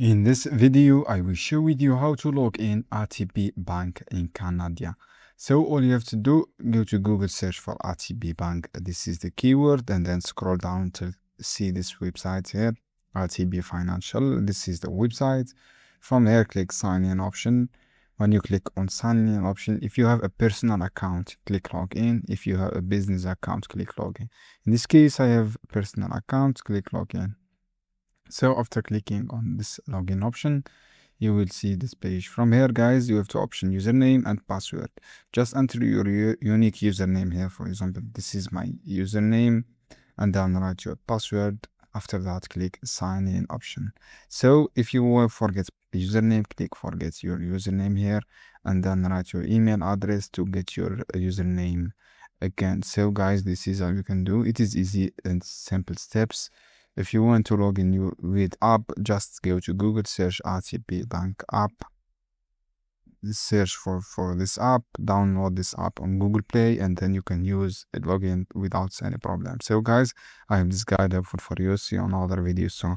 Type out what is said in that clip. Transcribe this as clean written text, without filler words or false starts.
In this video, I will show with you how to log in ATB Bank in Canada. So all you have to do, go to Google, search for ATB Bank. This is the keyword, and then scroll down to see this website here, ATB Financial. This is the website. From there, click sign in option. When you click on sign in option, if you have a personal account, click login. If you have a business account, click login. In this case, I have a personal account, click login. So after clicking on this login option, you will see this page. From here, guys, you have to option username and password. Just enter your unique username here. For example, this is my username, and then write your password. After that, click sign in option. So if you will forget username, click forget your username here, and then write your email address to get your username again. So guys, this is how you can do. It is easy and simple steps. If you want to log in with app, just go to Google, search ATB Bank app, search for this app, download this app on Google Play, and then you can use it login without any problem. So guys, I have this guide helpful for you. See you on other videos soon.